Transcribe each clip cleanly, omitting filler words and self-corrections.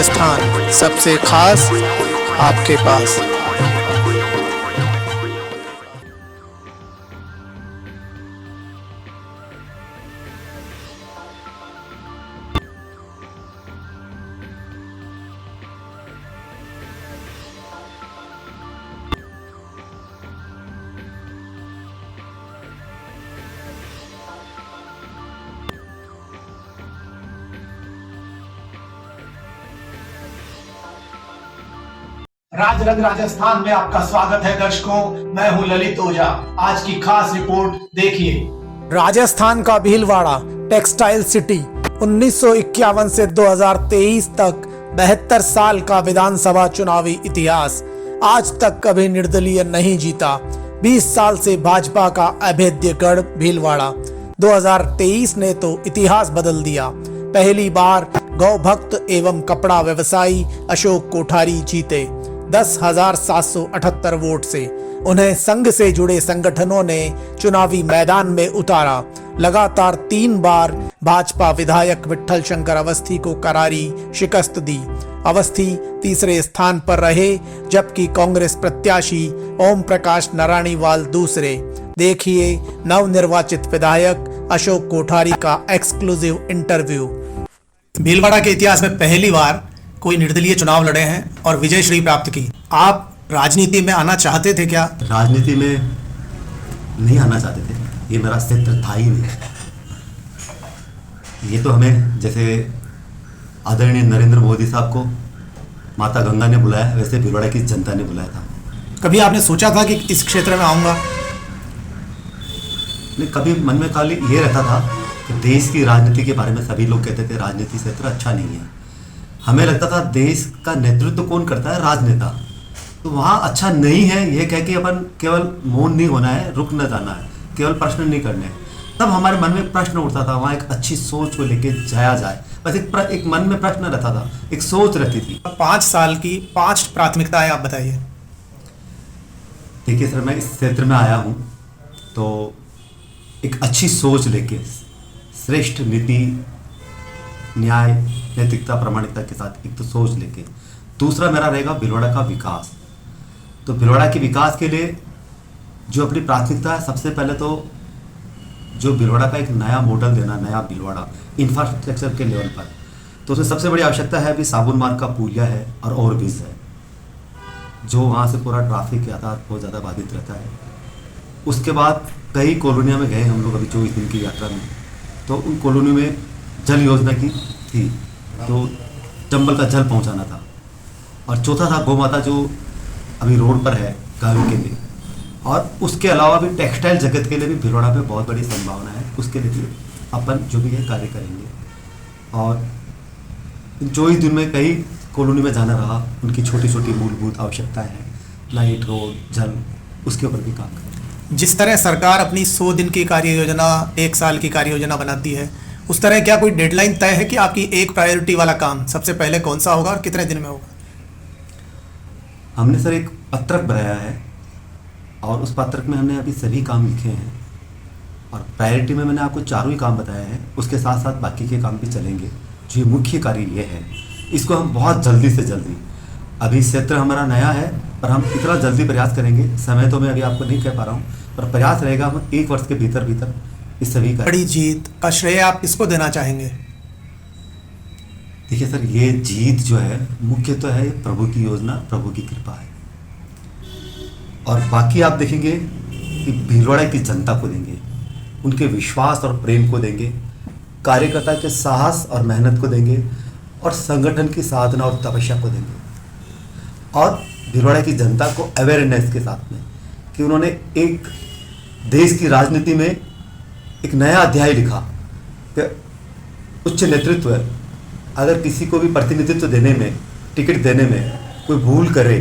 राजस्थान सबसे खास आपके पास। राजरंग राजस्थान में आपका स्वागत है दर्शकों, मैं हूं ललित ओझा। आज की खास रिपोर्ट देखिए। राजस्थान का भीलवाड़ा टेक्सटाइल सिटी 1951 से 2023 तक 72 साल का विधानसभा चुनावी इतिहास, आज तक कभी निर्दलीय नहीं जीता। 20 साल से भाजपा का अभेद्य गढ़ भीलवाड़ा 2023 ने तो इतिहास बदल दिया। पहली बार गौ भक्त एवं कपड़ा व्यवसायी अशोक कोठारी जीते 10,778 वोट से। उन्हें संघ से जुड़े संगठनों ने चुनावी मैदान में उतारा। लगातार 3 बार भाजपा विधायक विठल शंकर अवस्थी को करारी शिकस्त दी। अवस्थी तीसरे स्थान पर रहे, जबकि कांग्रेस प्रत्याशी ओम प्रकाश नारायणीवाल दूसरे। देखिए नवनिर्वाचित विधायक अशोक कोठारी का एक्सक्लूसिव इंटरव्यू। भीलवाड़ा के इतिहास में पहली बार कोई निर्दलीय चुनाव लड़े हैं और विजय श्री प्राप्त की। आप राजनीति में आना चाहते थे क्या? राजनीति में नहीं आना चाहते थे, ये मेरा क्षेत्र था ही नहीं। ये तो हमें जैसे आदरणीय नरेंद्र मोदी साहब को माता गंगा ने बुलाया, वैसे भीलवाड़ा की जनता ने बुलाया था। कभी आपने सोचा था कि इस क्षेत्र में आऊँगा? नहीं, कभी मन में खाली ये रहता था कि देश की राजनीति के बारे में सभी लोग कहते थे राजनीति क्षेत्र अच्छा नहीं है। हमें लगता था देश का नेतृत्व कौन करता है? राजनेता। तो वहाँ अच्छा नहीं है यह कह के अपन केवल मौन नहीं होना है, रुक न जाना है, केवल प्रश्न नहीं करने हैं। तब हमारे मन में प्रश्न उठता था, वहाँ एक अच्छी सोच को लेके जाया जाए। बस एक मन में प्रश्न रहता था, एक सोच रहती थी। 5 साल की 5 प्राथमिकताएं आप बताइए। देखिए सर, मैं इस क्षेत्र में आया हूँ तो एक अच्छी सोच लेके, श्रेष्ठ नीति, न्याय, नैतिकता, प्रामाणिकता के साथ एक तो सोच लेके। दूसरा मेरा रहेगा भीलवाड़ा का विकास। तो भीलवाड़ा के विकास के लिए जो अपनी प्राथमिकता है, सबसे पहले तो जो भीलवाड़ा का एक नया मॉडल देना, नया भीलवाड़ा इंफ्रास्ट्रक्चर के लेवल पर। तो उसमें सबसे बड़ी आवश्यकता है अभी साबुन मार्ग का पुलिया है और ओवरब्रिज है, जो वहाँ से पूरा ट्रैफिक यातायात बहुत ज़्यादा बाधित रहता है। उसके बाद कई कॉलोनियों में गए हम लोग अभी 24 दिन की यात्रा में, तो उन कॉलोनियों में जल योजना की थी, तो चंबल का जल पहुंचाना था। और चौथा था गौ माता, जो अभी रोड पर है गायों के लिए। और उसके अलावा भी टेक्सटाइल जगत के लिए भी भीलवाड़ा में बहुत बड़ी संभावना है, उसके लिए भी अपन जो भी है कार्य करेंगे। और 24 दिन में कई कॉलोनी में जाना रहा, उनकी छोटी छोटी मूलभूत आवश्यकताएं हैं, लाइट, रोड, जल, उसके ऊपर भी काम करेंगे। जिस तरह सरकार अपनी 100 दिन की कार्य योजना, 1 साल की कार्य योजना बनाती है, उस तरह क्या कोई डेडलाइन तय है कि आपकी एक प्रायोरिटी वाला काम सबसे पहले कौन सा होगा और कितने दिन में होगा? हमने सर एक पत्रक बनाया है और उस पत्रक में हमने अभी सभी काम लिखे हैं। और प्रायोरिटी में मैंने आपको 4 ही काम बताए हैं, उसके साथ साथ बाकी के काम भी चलेंगे। जो मुख्य कार्य ये है, इसको हम बहुत जल्दी से जल्दी, अभी क्षेत्र हमारा नया है पर हम इतना जल्दी प्रयास करेंगे, समय तो मैं अभी आपको नहीं कह पा रहा हूँ, पर प्रयास रहेगा हम 1 वर्ष के भीतर भीतर इस सभी का। बड़ी जीत का श्रेय आप किसको देना चाहेंगे? देखिए सर, ये जीत जो है मुख्य तो है प्रभु की योजना, प्रभु की कृपा है। और बाकी आप देखेंगे कि भीलवाड़ा की जनता को देंगे, उनके विश्वास और प्रेम को देंगे, कार्यकर्ता के साहस और मेहनत को देंगे, और संगठन की साधना और तपस्या को देंगे। और भीलवाड़ा की जनता को अवेयरनेस के साथ में कि उन्होंने एक देश की राजनीति में एक नया अध्याय लिखा कि उच्च नेतृत्व अगर किसी को भी प्रतिनिधित्व देने में, टिकट देने में कोई भूल करे,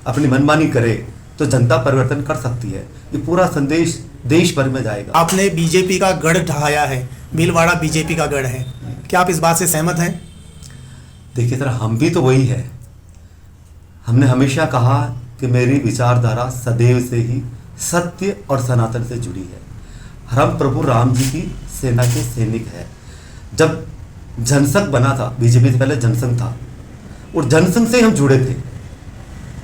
अपनी मनमानी करे, तो जनता परिवर्तन कर सकती है। ये पूरा संदेश देश भर में जाएगा। आपने बीजेपी का गढ़ ढहाया है, भीलवाड़ा बीजेपी का गढ़ है, क्या आप इस बात से सहमत हैं? देखिए सर, हम भी तो वही है। हमने हमेशा कहा कि मेरी विचारधारा सदैव से ही सत्य और सनातन से जुड़ी है। हम प्रभु राम जी की सेना के सैनिक है। जब जनसंघ बना था, बीजेपी से पहले जनसंघ था, और जनसंघ से हम जुड़े थे।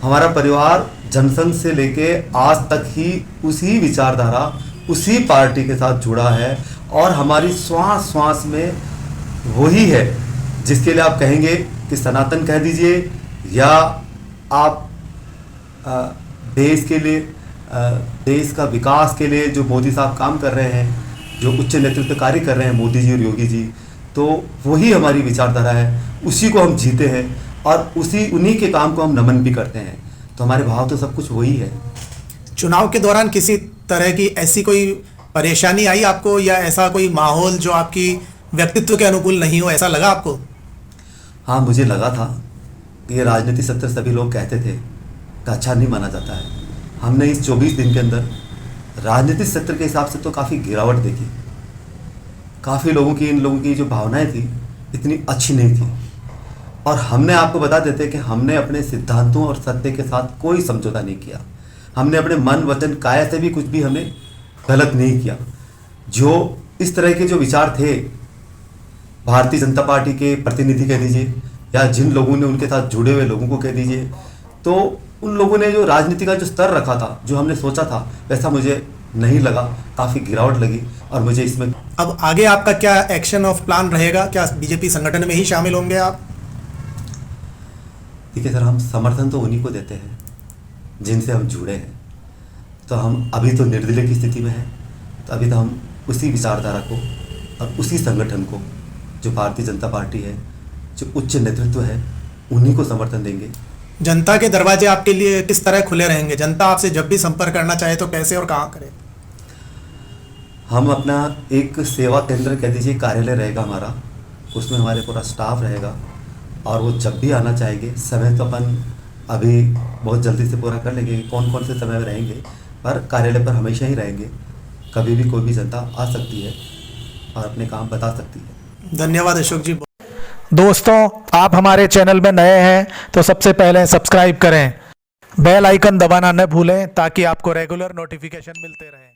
हमारा परिवार जनसंघ से लेके आज तक ही उसी विचारधारा, उसी पार्टी के साथ जुड़ा है और हमारी श्वास श्वास में वही है जिसके लिए आप कहेंगे कि सनातन कह दीजिए या आप देश के लिए, देश का विकास के लिए जो मोदी साहब काम कर रहे हैं, जो उच्च नेतृत्व कार्य कर रहे हैं मोदी जी और योगी जी, तो वही हमारी विचारधारा है, उसी को हम जीते हैं और उन्हीं के काम को हम नमन भी करते हैं। तो हमारे भाव तो सब कुछ वही है। चुनाव के दौरान किसी तरह की ऐसी कोई परेशानी आई आपको, या ऐसा कोई माहौल जो आपकी व्यक्तित्व के अनुकूल नहीं हो, ऐसा लगा आपको? हाँ, मुझे लगा था कि ये राजनीतिक सत्र सभी लोग कहते थे कि अच्छा नहीं माना जाता है। हमने इस 24 दिन के अंदर राजनीतिक सत्र के हिसाब से तो काफ़ी गिरावट देखी। काफ़ी लोगों की, इन लोगों की जो भावनाएं थी इतनी अच्छी नहीं थी। और हमने, आपको बता देते कि हमने अपने सिद्धांतों और सत्य के साथ कोई समझौता नहीं किया। हमने अपने मन वचन काया से भी कुछ भी हमने गलत नहीं किया। जो इस तरह के जो विचार थे भारतीय जनता पार्टी के प्रतिनिधि कह दीजिए या जिन लोगों ने उनके साथ जुड़े हुए लोगों को कह दीजिए, तो उन लोगों ने जो राजनीति का जो स्तर रखा था, जो हमने सोचा था, वैसा मुझे नहीं लगा। काफ़ी गिरावट लगी और मुझे इसमें। अब आगे आपका क्या एक्शन ऑफ प्लान रहेगा? क्या बीजेपी संगठन में ही शामिल होंगे आप? ठीक है सर, हम समर्थन तो उन्हीं को देते हैं जिनसे हम जुड़े हैं। तो हम अभी तो निर्दलीय की स्थिति में हैं, तो अभी तो हम उसी विचारधारा को और उसी संगठन को, जो भारतीय जनता पार्टी है, जो उच्च नेतृत्व है, उन्हीं को समर्थन देंगे। जनता के दरवाजे आपके लिए किस तरह खुले रहेंगे? जनता आपसे जब भी संपर्क करना चाहे तो कैसे और कहाँ करे? हम अपना एक सेवा केंद्र कह दीजिए, कार्यालय रहेगा हमारा, उसमें हमारे पूरा स्टाफ रहेगा और वो जब भी आना चाहेंगे, समय तो अपन अभी बहुत जल्दी से पूरा कर लेंगे कौन कौन से समय में रहेंगे, पर कार्यालय पर हमेशा ही रहेंगे। कभी भी कोई भी जनता आ सकती है और अपने काम बता सकती है। धन्यवाद अशोक जी। दोस्तों, आप हमारे चैनल में नए हैं तो सबसे पहले सब्सक्राइब करें, बेल आइकन दबाना न भूलें ताकि आपको रेगुलर नोटिफिकेशन मिलते रहें।